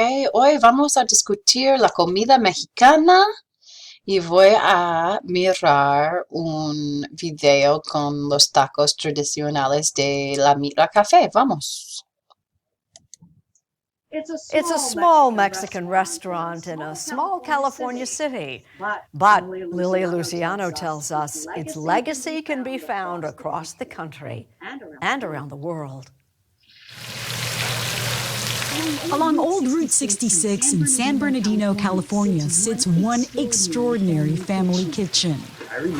Hoy vamos a discutir la comida mexicana y voy a mirar un video con los tacos tradicionales de la Mitla Café. Vamos. It's a small Mexican restaurant in a small California city. But Lilia Luciano tells us its legacy can be found across the country and around the world. Along Old Route 66 in San Bernardino, California, sits one extraordinary family kitchen.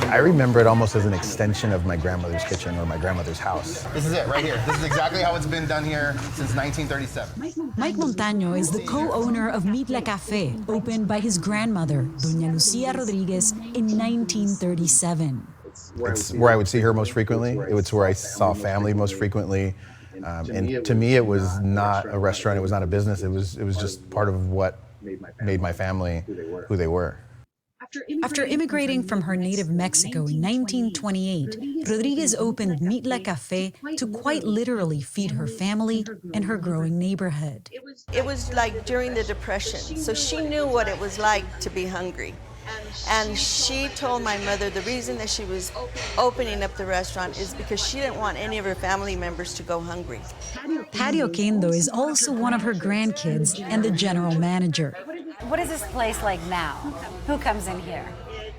I remember it almost as an extension of my grandmother's kitchen or my grandmother's house. This is it right here. This is exactly how it's been done here since 1937. Mike Montaño is the co-owner of Mitla Café, opened by his grandmother, Doña Lucia Rodriguez, in 1937. It's where I would see her most frequently. It was where I saw family most frequently. And to me, it was not a restaurant. It was not a business. It was just part of what made my family who they were. After immigrating from her native Mexico in 1928, Rodriguez opened Mitla Café to quite literally feed her family and her growing neighborhood. It was like during the Depression, so she knew what it was like to be hungry. And she told my mother the reason that she was opening up the restaurant is because she didn't want any of her family members to go hungry. Patty Oquendo is also one of her grandkids and the general manager. What is this place like now? Who comes in here?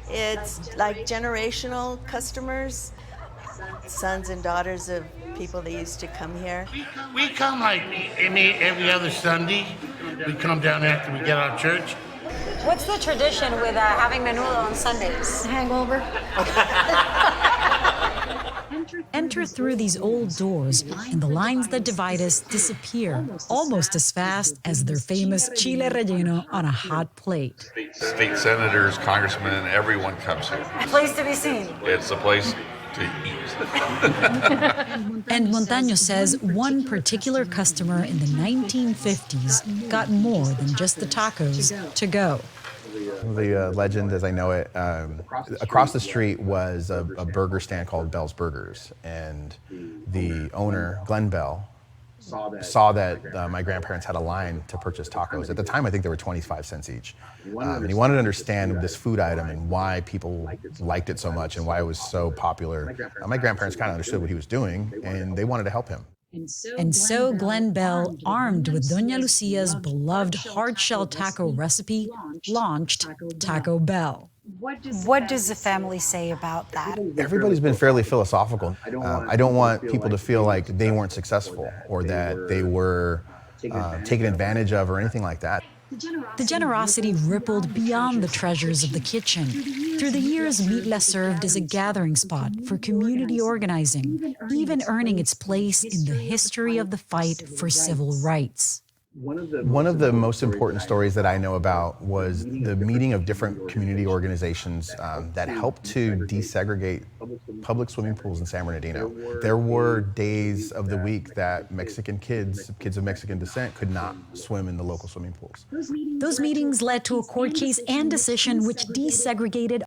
It's like generational customers, sons and daughters of people that used to come here. We come like every other Sunday. We come down after we get out of church. What's the tradition with having menudo on Sundays? Hangover? Enter through these old doors, and the lines that divide us disappear almost as fast as their famous chile relleno on a hot plate. State senators, congressmen, everyone comes here. A place to be seen. It's a place to eat. And Montaño says one particular customer in the 1950s got more than just the tacos to go. The legend, as I know it, across the street was a burger stand called Bell's Burgers, and the owner, Glenn Bell, saw that my grandparents had a line to purchase tacos. At the time, I think they were 25 cents each. And he wanted to understand this food item and why people liked it so much and why it was so popular. My grandparents kind of understood what he was doing, and they wanted to help him. And so Glenn Bell, armed with Doña Lucia's beloved hard-shell taco recipe, launched Taco Bell. What does the family say about that? Everybody's been fairly philosophical. I don't want people to feel like they weren't successful or that they were taken advantage of or anything like that. The generosity rippled beyond the treasures of the kitchen. Through the years, Mitla served as a gathering spot for community organizing, even earning its place in the history of the fight for civil rights. One of the most important stories that I know about was the meeting of different community organizations that helped to desegregate public swimming pools in San Bernardino. There were days of the week that Mexican kids of Mexican descent, could not swim in the local swimming pools. Those meetings led to a court case and decision which desegregated